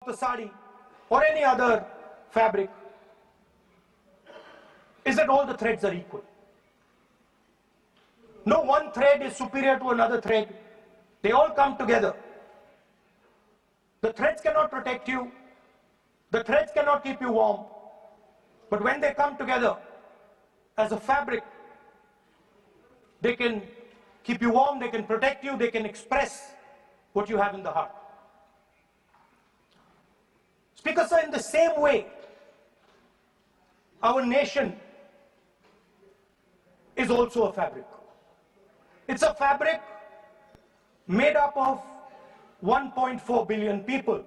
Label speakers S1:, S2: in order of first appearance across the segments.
S1: the sari or any other fabric is that all the threads are equal. No one thread is superior to another thread. They all come together. The threads cannot protect you. The threads cannot keep you warm. But when they come together as a fabric, they can keep you warm, they can protect you, they can express what you have in the heart. Speaker sir, in the same way, our nation is also a fabric. It's a fabric made up of 1.4 billion people,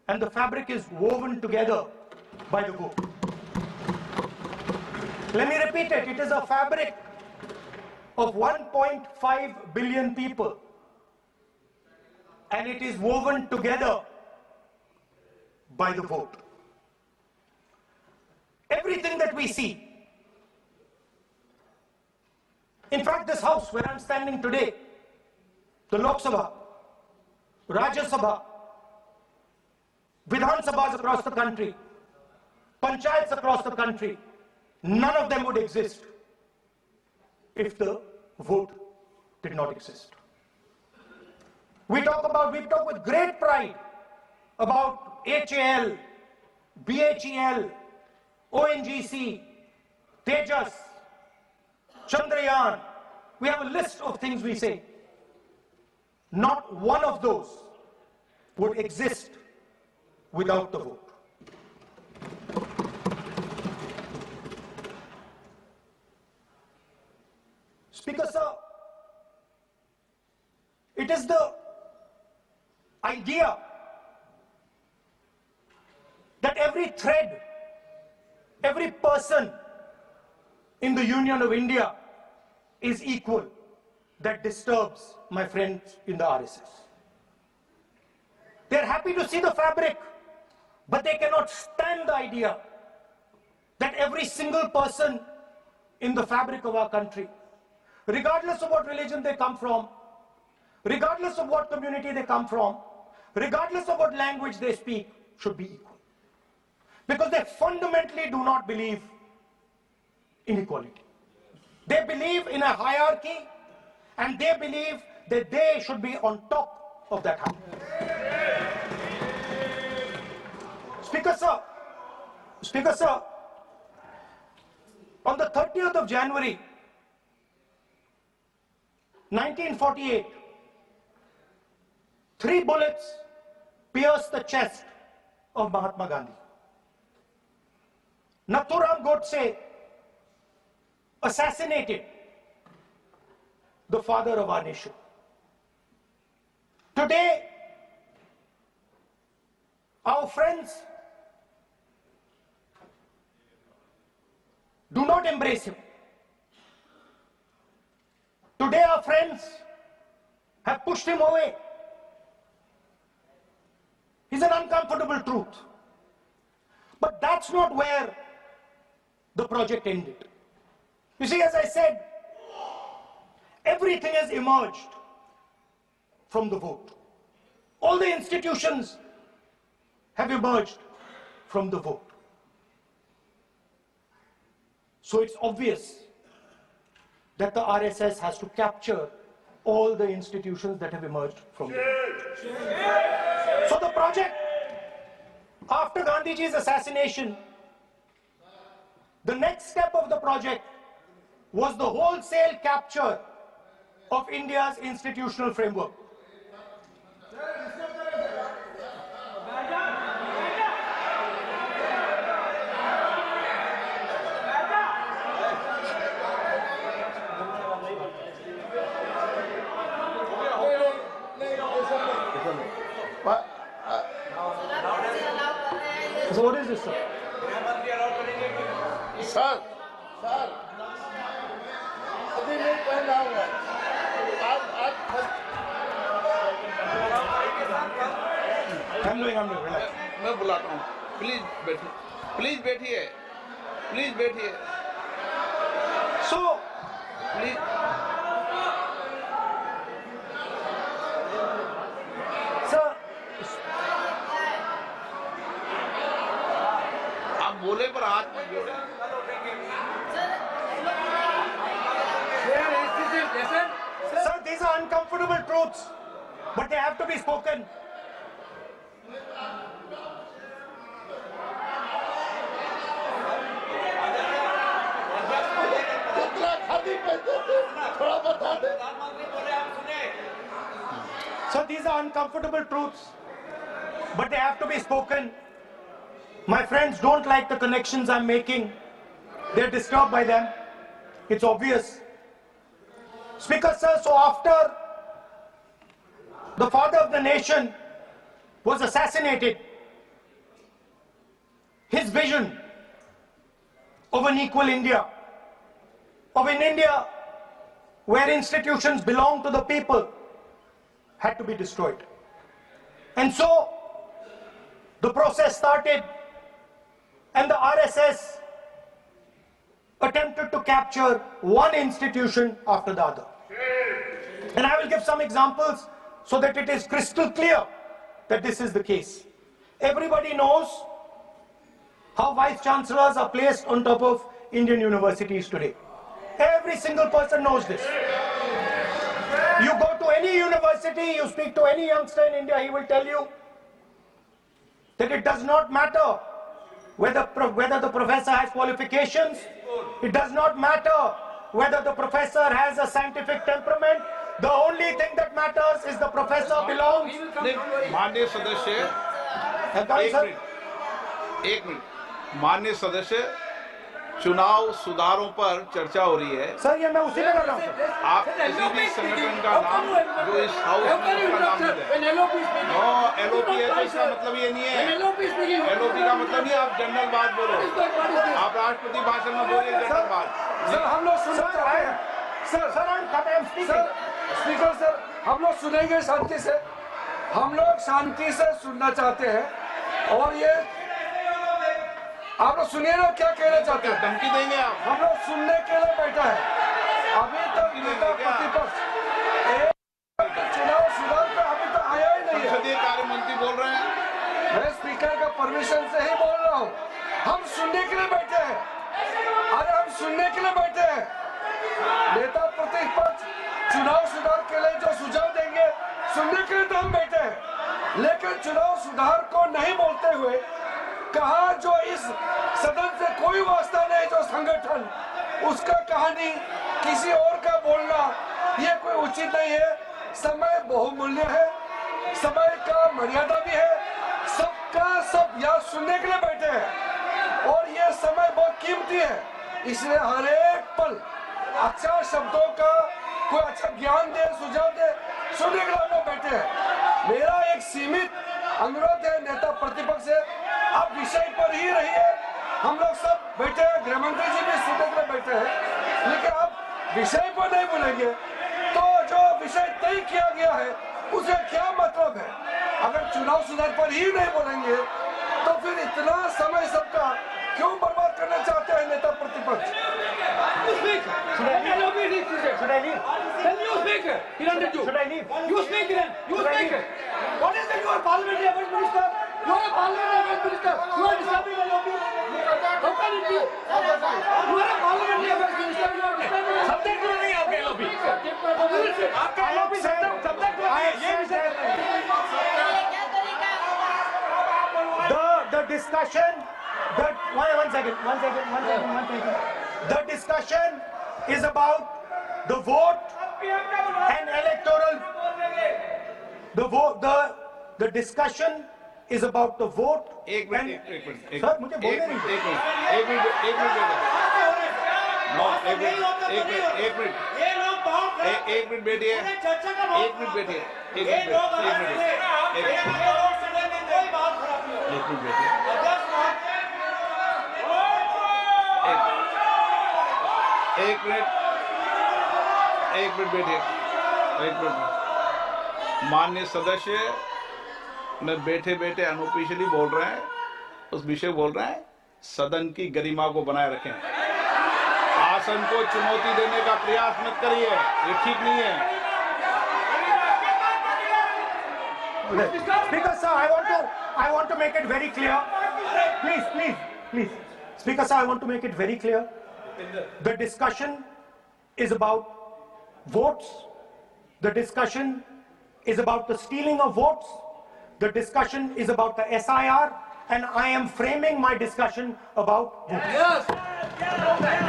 S1: and the fabric is woven together by the vote. Let me repeat it. It is a fabric of 1.5 billion people, and it is woven together by the vote. Everything that we see, in fact, this house where I'm standing today, the Lok Sabha, Rajya Sabha, Vidhan Sabhas across the country, Panchayats across the country, none of them would exist if the vote did not exist. We talk with great pride about HAL, BHEL, ONGC, Tejas, Chandrayaan. We have a list of things we say. Not one of those would exist without the vote. Speaker sir, it is the idea that every thread, every person in the Union of India is equal that disturbs my friends in the RSS. They're happy to see the fabric, but they cannot stand the idea that every single person in the fabric of our country, regardless of what religion they come from, regardless of what community they come from, regardless of what language they speak, should be equal. Because they fundamentally do not believe in equality. They believe in a hierarchy, and they believe that they should be on top of that hierarchy. Speaker sir, on the 30th of January, 1948, 3 bullets pierced the chest of Mahatma Gandhi. Nathuram Godse assassinated the father of our nation. Today, our friends do not embrace him. Today, our friends have pushed him away. It's an uncomfortable truth. But that's not where the project ended. You see, as I said, everything has emerged from the vote. All the institutions have emerged from the vote. So it's obvious that the RSS has to capture all the institutions that have emerged from the vote. So the project, after Gandhiji's assassination, the next step of the project was the wholesale capture of India's institutional framework. So what is this, sir?
S2: Sir, अभी नहीं पहना हुआ आप
S1: I'm doing, relax.
S2: मैं बुलाता हूँ please बैठिए
S1: So,
S2: please
S1: sir,
S2: बोले पर हाथ मत जोड़े।
S1: Sir, these are uncomfortable truths, but they have to be spoken.
S2: कितना खाली पैसे थे थोड़ा बता दे।
S1: So these are uncomfortable truths, but they have to be spoken. My friends don't like the connections I'm making. They're disturbed by them. It's obvious. Speaker, sir, so after the father of the nation was assassinated, his vision of an equal India, of an India where institutions belong to the people, had to be destroyed. And so the process started, and the RSS attempted to capture one institution after the other. And I will give some examples so that it is crystal clear that this is the case. Everybody knows how vice chancellors are placed on top of Indian universities today. Every single person knows this. You go to any university, you speak to any youngster in India, he will tell you that it does not matter whether the professor has qualifications, it does not matter whether the professor has a scientific temperament. The only thing that matters is the professor belongs.
S2: माननीय सदस्य एक minute माननीय सदस्य चुनाव सुधारों पर चर्चा हो रही है।
S1: सर ये मैं उसी में कर रहा हूँ सर।
S2: आप किसी भी संगठन का नाम जो इस हाउस में उसका नाम ले नो एलओपी है तो इसका मतलब ये नहीं है। एलओपी का मतलब नहीं आप जनरल बात बोलो। आप राष्ट्रपति भाषण में बोलिए जनरल बात।
S3: सर हम लोग सुनना चाहते हैं। सर स्पीकर सर हम लोग सुनेंगे शांति से। हम लोग शांति से सुनना चाहते हैं और ये आप लोग सुनिए ना क्या कहना चाहते हैं।
S2: धमकी देंगे आप।
S3: हम लोग सुनने के लिए बैठा है। अभी तक नेता प्रतिपक्ष चुनाव सुधार पे अभी तक आया ही नहीं है।
S2: संसदीय कार्य मंत्री बोल रहे हैं।
S3: मैं स्पीकर का परमिशन से ही बोल रहा हूँ। हम सुनने के लिए बैठे हैं। अरे हम सुनने के लिए बैठे हैं। नेता प्रतिपक्ष चुनाव सुधार के लिए जो सुझाव देंगे सुनने के लिए तो हम बैठे हैं, लेकिन चुनाव सुधार को नहीं बोलते हुए कहा जो इस सदन से कोई वास्ता नहीं जो संगठन उसका कहानी किसी और का बोलना ये कोई उचित नहीं है। समय बहुमूल्य है, समय का मर्यादा भी है। सबका सब यहाँ सुनने के लिए बैठे हैं और ये समय बहुत कीमती है, इसलिए हर एक पल अच्छा शब्दों का कोई अच्छा ज्ञान दे सुझाव दे सुनने के लिए हम लोग बैठे हैं। मेरा एक सीमित अनुरोध है नेता प्रतिपक्ष से, आप विषय पर ही रहिए। हम लोग सब बैठे हैं, गृह मंत्री जी भी सुनने के लिए बैठे हैं, लेकिन आप विषय पर नहीं बोलेंगे तो जो विषय तय किया गया है उसे क्या मतलब है। अगर चुनाव सुधार पर ही नहीं बोलेंगे तो फिर इतना समय सबका क्यों बर्बाद करना चाहते हैं नेता प्रतिपक्ष।
S1: Should I leave?
S4: Then you speak. He wanted you.
S1: Should I leave?
S4: You speak then. You
S1: Should I
S4: speak.
S1: leave?
S4: What is that? You are parliamentary affairs minister. You are a parliamentary affairs minister. You are disturbing the lobby. How can it be? You are a parliamentary affairs minister. You are disturbing the
S1: Subject क्यों नहीं आपके lobby?
S4: आपका lobby subject ये विषय
S1: The discussion, one second. The discussion is about the vote and electoral. The discussion is about the vote.
S2: एक minute
S1: sir मुझे बोलने नहीं दीजिए।
S2: एक मिनट एक मिनट बैठिए। एक मिनट बैठिए। माननीय सदस्य में बैठे बैठे अनऑफिशियली बोल रहे हैं, उस विषय बोल रहे हैं। सदन की गरिमा को बनाए रखें। आसन को चुनौती देने का प्रयास मत करिए, ये ठीक नहीं है।
S1: Speaker sir, I want to make it very clear. Please. Please. Speaker sir, I want to make it very clear. The discussion is about votes. The discussion is about the stealing of votes. The discussion is about the SIR. And I am framing my discussion about votes.
S4: Yes.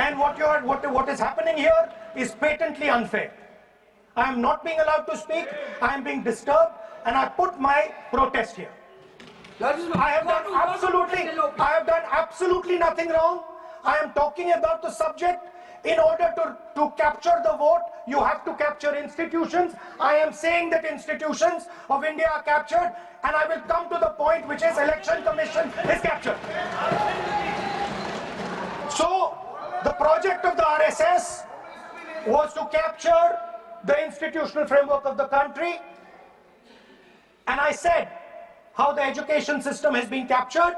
S1: And what is happening here is patently unfair. I am not being allowed to speak. I am being disturbed, and I put my protest here.
S4: That is
S1: I have done absolutely nothing wrong. I am talking about the subject. In order to capture the vote, you have to capture institutions. I am saying that institutions of India are captured, and I will come to the point, which is Election Commission is captured. So, the project of the RSS was to capture the institutional framework of the country, and I said how the education system has been captured.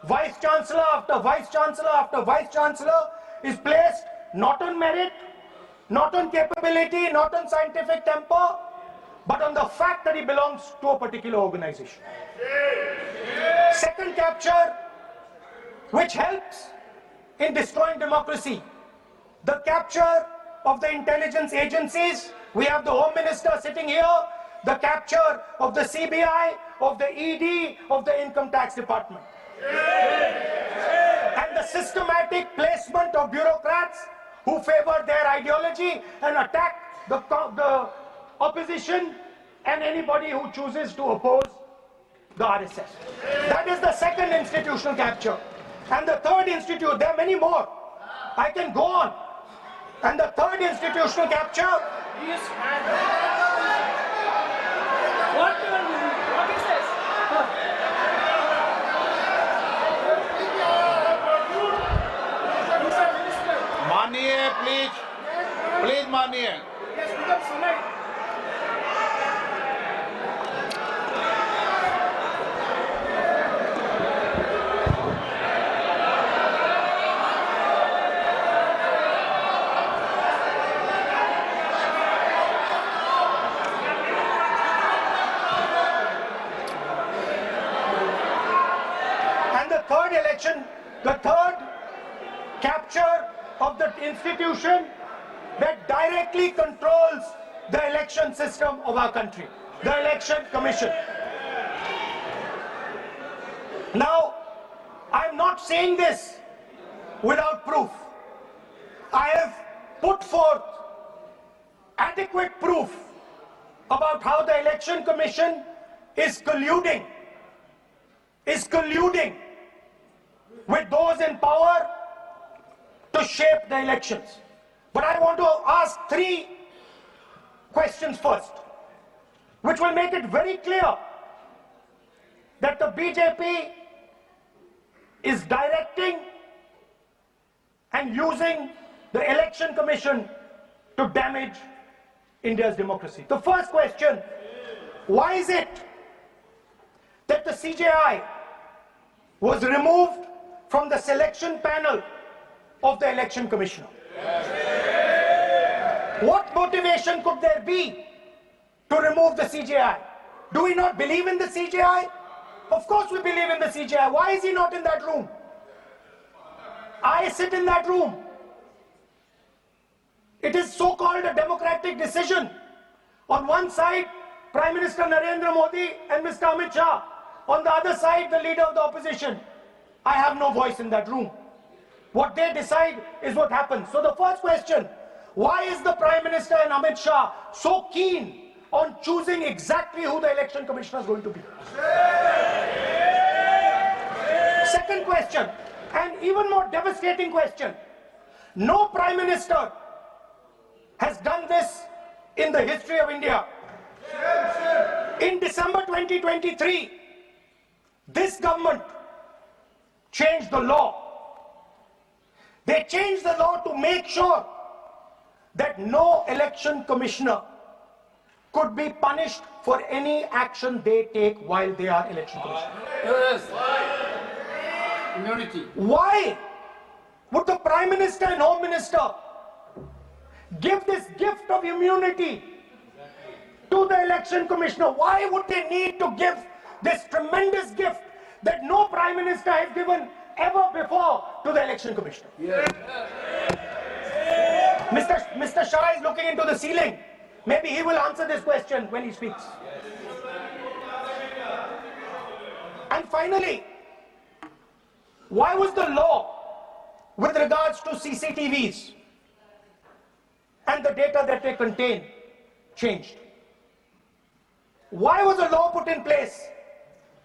S1: Vice Chancellor after Vice Chancellor after Vice Chancellor is placed not on merit, not on capability, not on scientific temper, but on the fact that he belongs to a particular organization. Second capture, which helps in destroying democracy, the capture of the intelligence agencies. We have the Home Minister sitting here, the capture of the CBI, of the ED, of the Income Tax Department. And the systematic placement of bureaucrats who favor their ideology and attack the opposition and anybody who chooses to oppose the RSS. That is the second institutional capture. And the third institute, there are many more. I can go on. And the third institutional capture.
S4: What is this?
S2: मानिए please मानिए.
S4: Yes, become tonight.
S1: And the third election, the third capture of the institution that directly controls the election system of our country, the Election Commission. Now, I'm not saying this without proof. I have put forth adequate proof about how the Election Commission is colluding with those in power to shape the elections. But I want to ask three questions first, which will make it very clear that the BJP is directing and using the Election Commission to damage India's democracy. The first question, why is it that the CJI was removed from the selection panel of the Election Commissioner? What motivation could there be to remove the CJI? Do we not believe in the CJI? Of course we believe in the CJI. Why is he not in that room? I sit in that room. It is so-called a democratic decision. On one side, Prime Minister Narendra Modi and Mr. Amit Shah. On the other side, the leader of the opposition. I have no voice in that room. What they decide is what happens. So the first question, why is the Prime Minister and Amit Shah so keen on choosing exactly who the Election Commissioner is going to be? Second question, and even more devastating question, no Prime Minister has done this in the history of India. In December 2023, this government changed the law. They changed the law to make sure that no election commissioner could be punished for any action they take while they are election commissioner.
S4: Yes. Immunity.
S1: Why would the Prime Minister and Home Minister give this gift of immunity to the election commissioner? Why would they need to give this tremendous gift that no Prime Minister has given ever before to the election commissioner. Mr. Shah is looking into the ceiling. Maybe he will answer this question when he speaks. And finally, why was the law with regards to CCTVs and the data that they contain changed? Why was a law put in place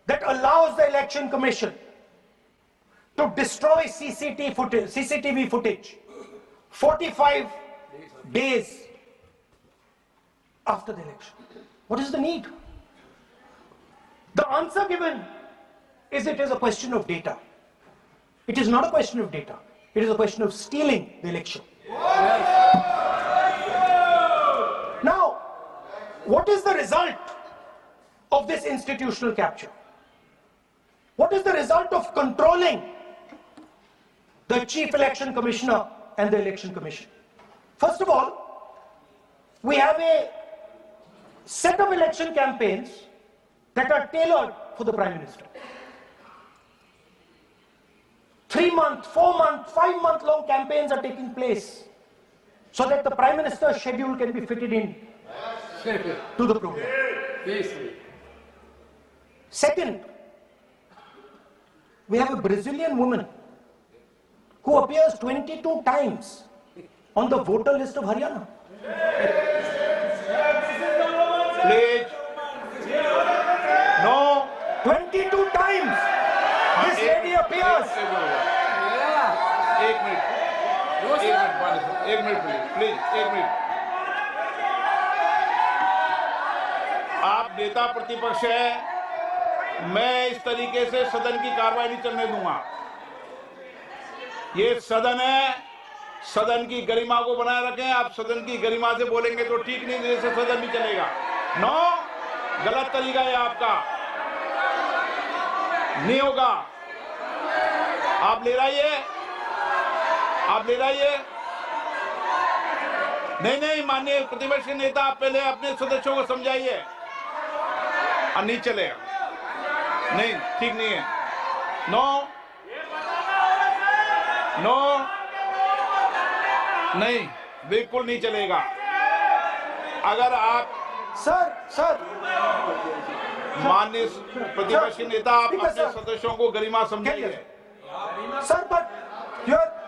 S1: that allows the election commission to destroy CCTV footage 45 days after the election? What is the need? The answer given is it is a question of data. It is not a question of data. It is a question of stealing the election. Now, what is the result of this institutional capture? What is the result of controlling the Chief Election Commissioner and the Election Commission? First of all, we have a set of election campaigns that are tailored for the Prime Minister. 3-month, 4-month, 5-month long campaigns are taking place so that the Prime Minister's schedule can be fitted in to the program. Second, we have a Brazilian woman who appears 22 times on the voter list of Haryana.
S2: Please. No.
S1: 22 times this lady appears.
S2: एक minute please एक minute. आप नेता प्रतिपक्ष है, मैं इस तरीके से सदन की कार्रवाई नहीं चलने दूंगा। ये सदन है, सदन की गरिमा को बनाए रखें। आप सदन की गरिमा से बोलेंगे तो ठीक, नहीं जैसे सदन नहीं चलेगा। नो, गलत तरीका है आपका, नहीं होगा। आप ले रहिए, आप ले रहिए। नहीं, माननीय प्रतिपक्ष के नेता, आप पहले अपने सदस्यों को समझाइए। नहीं चलेगा, नहीं, ठीक नहीं है। नो, नहीं, बिल्कुल नहीं चलेगा। अगर आप
S1: सर
S2: माननीय प्रतिपक्ष के नेता, आप अपने सदस्यों को गरिमा समझाइए।
S1: सर, but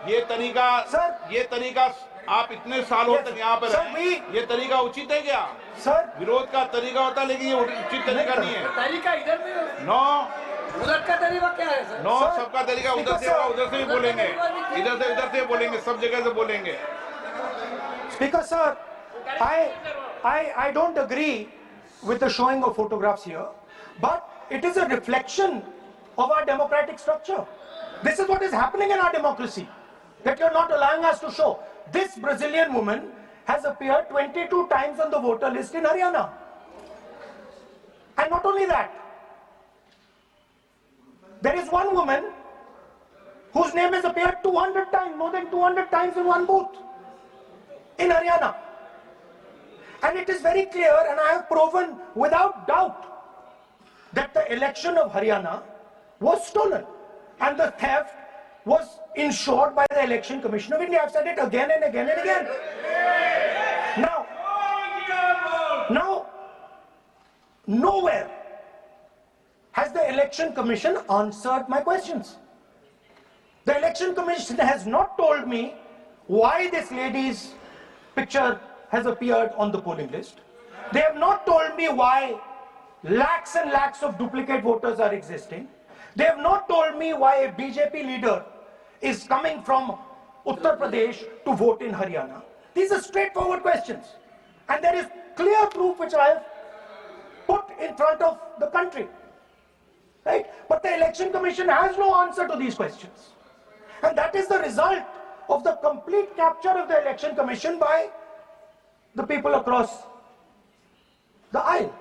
S2: ये तरीका आप इतने सालों तक यहाँ पर हैं, ये तरीका उचित है क्या?
S1: सर,
S2: विरोध का तरीका होता है, लेकिन ये उचित तरीका नहीं है।
S4: तरीका इधर भी हो,
S2: नो,
S4: उधर का तरीका क्या है सर?
S2: नो, सबका तरीका उधर से होगा, उधर से भी बोलेंगे, इधर से बोलेंगे, सब जगह से बोलेंगे।
S1: Speaker sir, I don't agree with the showing of photographs here, but it is a reflection of our democratic structure. This is what is happening in our democracy, that you're not allowing us to show. This Brazilian woman has appeared 22 times on the voter list in Haryana. And not only that, there is one woman whose name has appeared 200 times, more than 200 times in one booth in Haryana. And it is very clear, and I have proven without doubt, that the election of Haryana was stolen and the theft was ensured by the Election Commission of India. I've said it again and again and again. Now, nowhere has the Election Commission answered my questions. The Election Commission has not told me why this lady's picture has appeared on the polling list. They have not told me why lakhs and lakhs of duplicate voters are existing. They have not told me why a BJP leader is coming from Uttar Pradesh to vote in Haryana. These are straightforward questions. And there is clear proof which I have put in front of the country. Right? But the Election Commission has no answer to these questions. And that is the result of the complete capture of the Election Commission by the people across the aisle.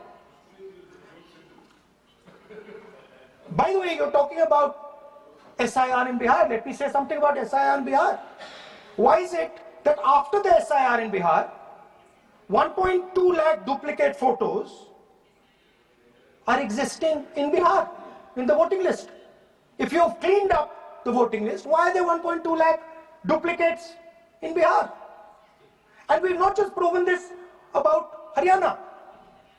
S1: By the way, you're talking about SIR in Bihar. Let me say something about SIR in Bihar. Why is it that after the SIR in Bihar, 1.2 lakh duplicate photos are existing in Bihar, in the voting list? If you have cleaned up the voting list. Why are there 1.2 lakh duplicates in Bihar? And we've not just proven this about Haryana.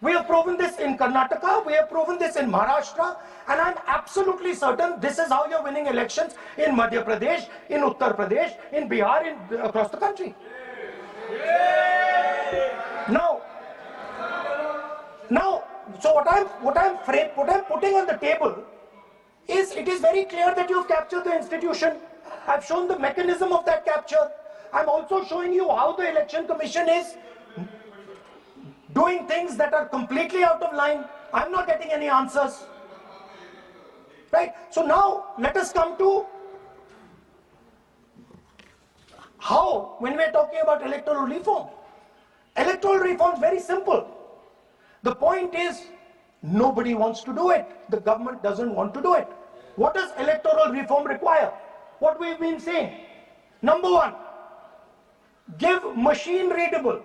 S1: We have proven this in Karnataka, we have proven this in Maharashtra, and I'm absolutely certain this is how you're winning elections in Madhya Pradesh, in Uttar Pradesh, in Bihar, across the country. Now, so what I'm putting on the table is, it is very clear that you've captured the institution. I've shown the mechanism of that capture. I'm also showing you how the Election Commission is doing things that are completely out of line. I'm not getting any answers. Right? So now let us come to how, when we're talking about electoral reform. Electoral reform is very simple. The point is, nobody wants to do it. The government doesn't want to do it. What does electoral reform require? What we've been saying. Number one, give machine readable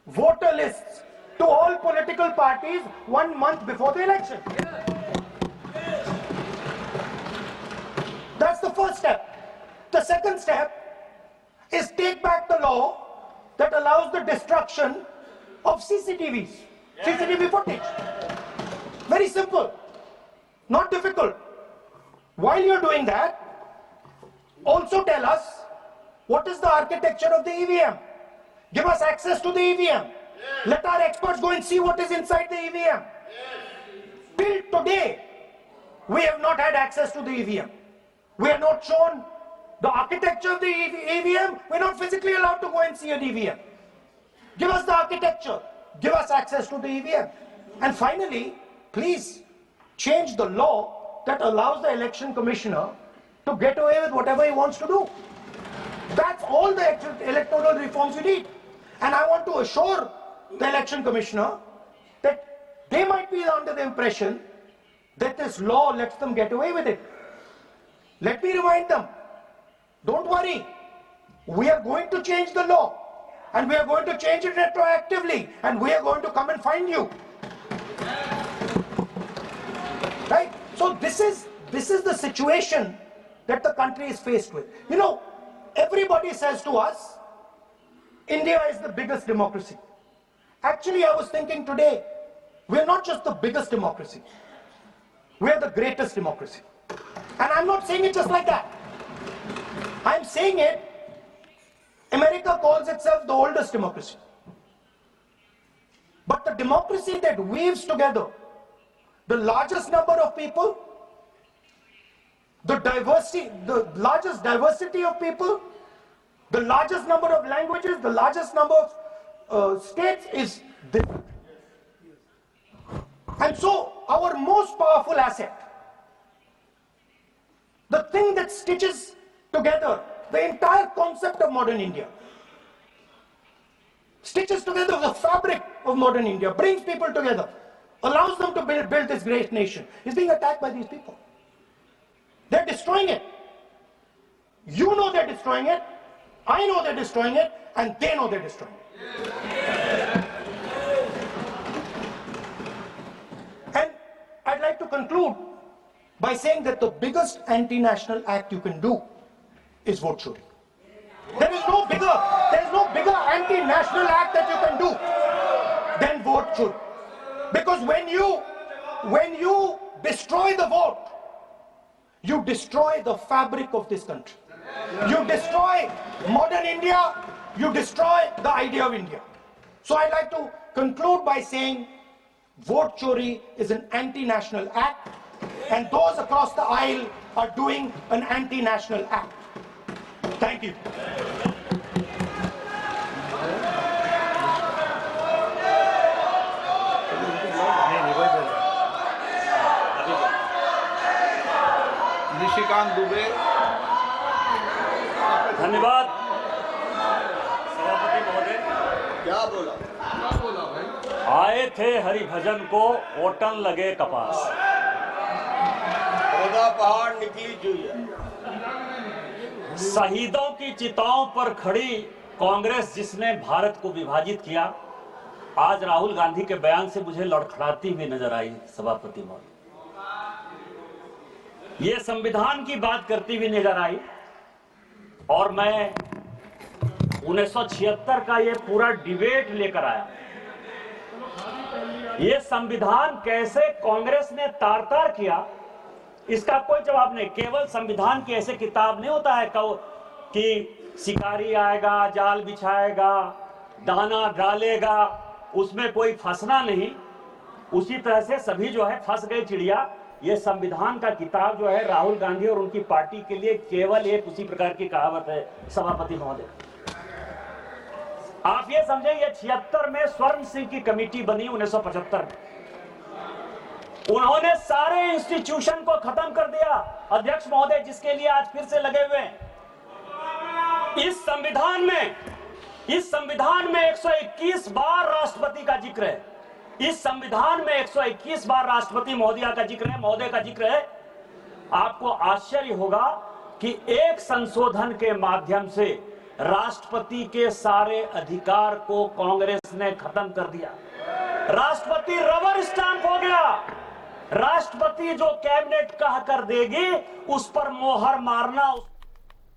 S1: voter lists to all political parties 1 month before the election. That's the first step. The second step is take back the law that allows the destruction of CCTV footage. Very simple, not difficult. While you're doing that, also tell us what is the architecture of the EVM. Give us access to the EVM. Let our experts go and see what is inside the EVM. Till today, we have not had access to the EVM. We are not shown the architecture of the EVM. We're not physically allowed to go and see an EVM. Give us the architecture. Give us access to the EVM. And finally, please change the law that allows the election commissioner to get away with whatever he wants to do. That's all the electoral reforms we need. And I want to assure the election commissioner that they might be under the impression that this law lets them get away with it. Let me remind them, don't worry, we are going to change the law, and we are going to change it retroactively, and we are going to come and find you. Right? So this is the situation that the country is faced with. You know, everybody says to us, India is the biggest democracy. Actually, I was thinking today, we're not just the biggest democracy, we're the greatest democracy. And I'm not saying it just like that. I'm saying it, America calls itself the oldest democracy. But the democracy that weaves together the largest number of people, the largest diversity of people, the largest number of languages, the largest number of states is this. And so our most powerful asset, the thing that stitches together the entire concept of modern India, stitches together the fabric of modern India, brings people together, allows them to build this great nation, is being attacked by these people. They're destroying it. You know they're destroying it, I know they're destroying it, and they know they're destroying it. And I'd like to conclude by saying that the biggest anti-national act you can do is vote choring. There is no bigger anti-national act that you can do than vote choring. Because when you destroy the vote, you destroy the fabric of this country. You destroy modern India, you destroy the idea of India. So I'd like to conclude by saying vote chori is an anti-national act, and those across the aisle are doing an anti-national act. Thank you.
S2: Nishikant Dubey.
S5: धन्यवाद सभापति महोदय।
S3: क्या बोला भाई?
S5: आए थे हरिभजन को ओटन लगे कपास।
S3: पहाड़ निकली जुइया।
S5: शहीदों की चिताओं पर खड़ी कांग्रेस जिसने भारत को विभाजित किया, आज राहुल गांधी के बयान से मुझे लड़खड़ाती हुई नजर आई सभापति महोदय। ये संविधान की बात करती हुई नजर आई और मैं 1976 का ये पूरा डिबेट लेकर आया। ये संविधान कैसे कांग्रेस ने तार तार किया, इसका कोई जवाब नहीं। केवल संविधान की ऐसे किताब नहीं होता है कि शिकारी आएगा, जाल बिछाएगा, दाना डालेगा, उसमें कोई फंसना नहीं। उसी तरह से सभी जो है फंस गए चिड़िया। ये संविधान का किताब जो है राहुल गांधी और उनकी पार्टी के लिए केवल एक उसी प्रकार की कहावत है। सभापति महोदय, आप ये समझे, ये 76 में स्वर्ण सिंह की कमेटी बनी 1975 में। उन्होंने सारे इंस्टीट्यूशन को खत्म कर दिया, अध्यक्ष महोदय, जिसके लिए आज फिर से लगे हुए हैं। इस संविधान में 121 बार राष्ट्रपति का जिक्र है। इस संविधान में 121 बार राष्ट्रपति महोदय का जिक्र है। आपको आश्चर्य होगा कि एक संशोधन के माध्यम से राष्ट्रपति के सारे अधिकार को कांग्रेस ने खत्म कर दिया। राष्ट्रपति रबर स्टैंप हो गया। राष्ट्रपति जो कैबिनेट कह कर देगी उस पर मोहर मारना,